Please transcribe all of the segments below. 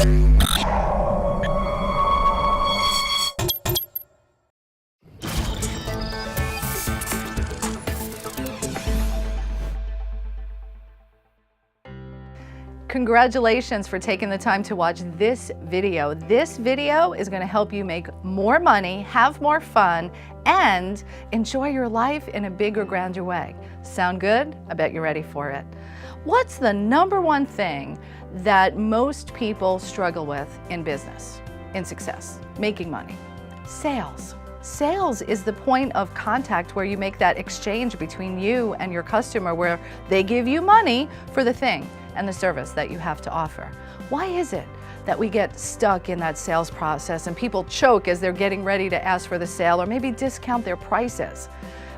Congratulations for taking the time to watch this video. This video is going to help you make more money, have more fun, and enjoy your life in a bigger, grander way. Sound good? I bet you're ready for it. What's the number one thing that most people struggle with in business, in success, making money? Sales. Sales is the point of contact where you make that exchange between you and your customer, where they give you money for the thing and the service that you have to offer. Why is it that we get stuck in that sales process and people choke as they're getting ready to ask for the sale or maybe discount their prices?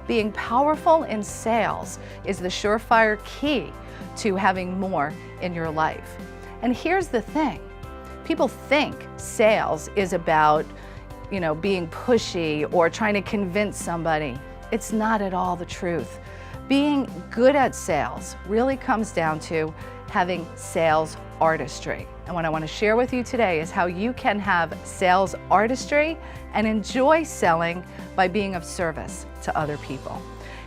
Being powerful in sales is the surefire key to having more in your life. And here's the thing. People think sales is about, being pushy or trying to convince somebody. It's not at all the truth. Being good at sales really comes down to having sales artistry. And what I want to share with you today is how you can have sales artistry and enjoy selling by being of service to other people.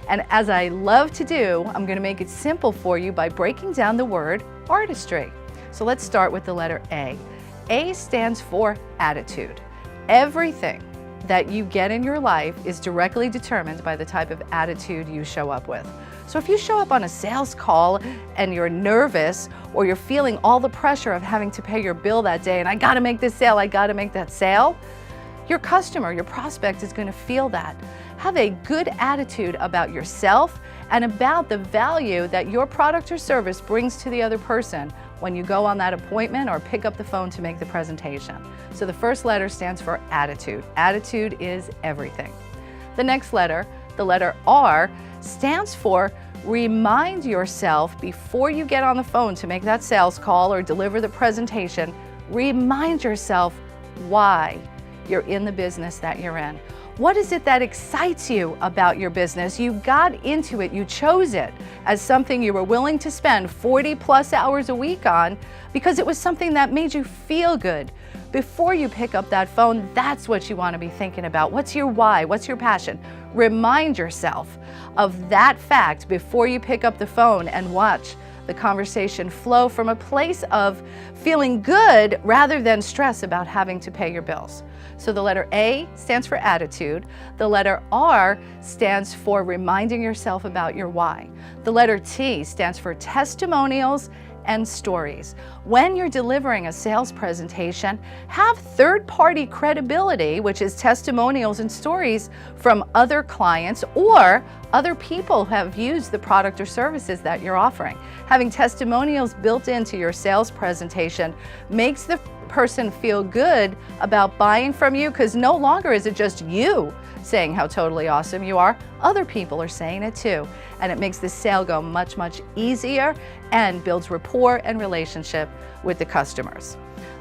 And as I love to do, I'm going to make it simple for you by breaking down the word artistry. So let's start with the letter A. A stands for attitude. Everything that you get in your life is directly determined by the type of attitude you show up with. So if you show up on a sales call and you're nervous, or you're feeling all the pressure of having to pay your bill that day and I gotta make this sale, I gotta make that sale, your customer, your prospect is gonna feel that. Have a good attitude about yourself and about the value that your product or service brings to the other person when you go on that appointment or pick up the phone to make the presentation. So the first letter stands for attitude. Attitude is everything. The next letter, the letter R, stands for remind yourself before you get on the phone to make that sales call or deliver the presentation, remind yourself why you're in the business that you're in. What is it that excites you about your business? You got into it, you chose it as something you were willing to spend 40+ hours a week on because it was something that made you feel good. Before you pick up that phone, that's what you want to be thinking about. What's your why? What's your passion? Remind yourself of that fact before you pick up the phone and watch the conversation flow from a place of feeling good rather than stress about having to pay your bills. So the letter A stands for attitude. The letter R stands for reminding yourself about your why. The letter T stands for testimonials and stories. When you're delivering a sales presentation, have third-party credibility, which is testimonials and stories from other clients or other people who have used the product or services that you're offering. Having testimonials built into your sales presentation makes the person feel good about buying from you, because no longer is it just you saying how totally awesome you are, other people are saying it too. And it makes the sale go much, much easier and builds rapport and relationship with the customers.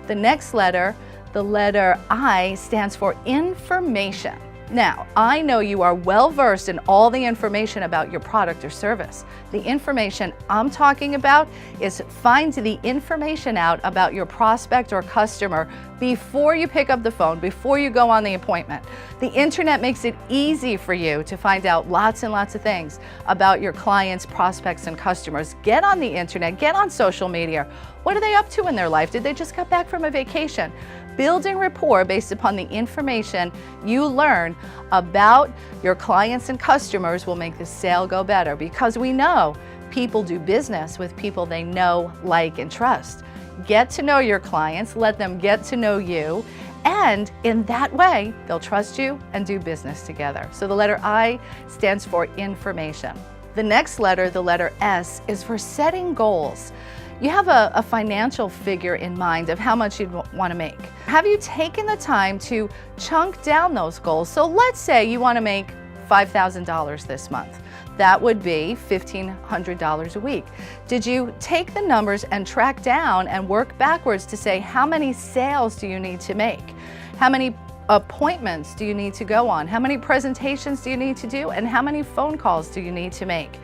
The next letter, the letter I, stands for information. Now, I know you are well versed in all the information about your product or service. The information I'm talking about is find the information out about your prospect or customer before you pick up the phone, before you go on the appointment. The internet makes it easy for you to find out lots and lots of things about your clients, prospects, and customers. Get on the internet, get on social media. What are they up to in their life? Did they just come back from a vacation? Building rapport based upon the information you learn about your clients and customers will make the sale go better, because we know people do business with people they know, like, and trust. Get to know your clients, let them get to know you, and in that way, they'll trust you and do business together. So the letter I stands for information. The next letter, the letter S, is for setting goals. You have a financial figure in mind of how much you'd want to make. Have you taken the time to chunk down those goals? So let's say you want to make $5,000 this month. That would be $1,500 a week. Did you take the numbers and track down and work backwards to say, how many sales do you need to make? How many appointments do you need to go on? How many presentations do you need to do? And how many phone calls do you need to make?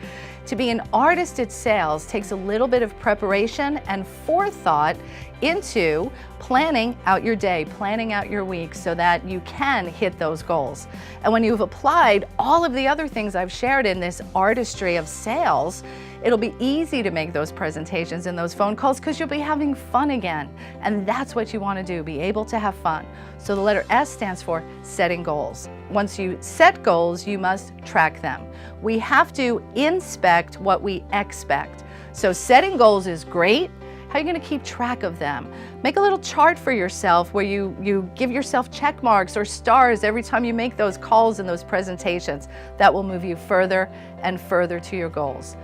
To be an artist at sales takes a little bit of preparation and forethought into planning out your day, planning out your week so that you can hit those goals. And when you've applied all of the other things I've shared in this artistry of sales, it'll be easy to make those presentations and those phone calls because you'll be having fun again. And that's what you want to do, be able to have fun. So the letter S stands for setting goals. Once you set goals, you must track them. We have to inspect what we expect. So setting goals is great. How are you going to keep track of them? Make a little chart for yourself where you give yourself check marks or stars every time you make those calls and those presentations. That will move you further and further to your goals.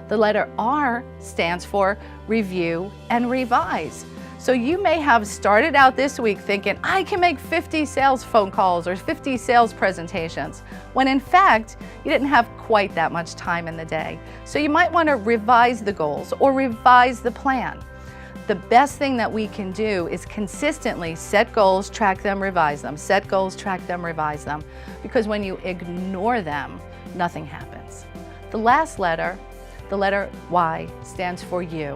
The letter R stands for review and revise. So you may have started out this week thinking, I can make 50 sales phone calls or 50 sales presentations, when in fact, you didn't have quite that much time in the day. So you might want to revise the goals or revise the plan. The best thing that we can do is consistently set goals, track them, revise them. Set goals, track them, revise them. Because when you ignore them, nothing happens. The last letter, the letter Y, stands for you.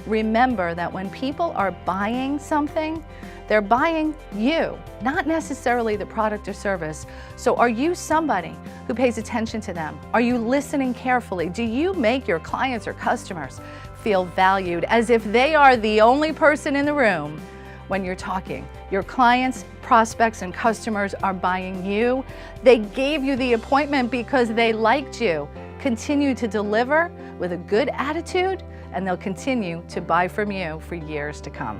Remember that when people are buying something, they're buying you, not necessarily the product or service. So are you somebody who pays attention to them? Are you listening carefully? Do you make your clients or customers feel valued as if they are the only person in the room when you're talking? Your clients, prospects, and customers are buying you. They gave you the appointment because they liked you. Continue to deliver with a good attitude, and they'll continue to buy from you for years to come.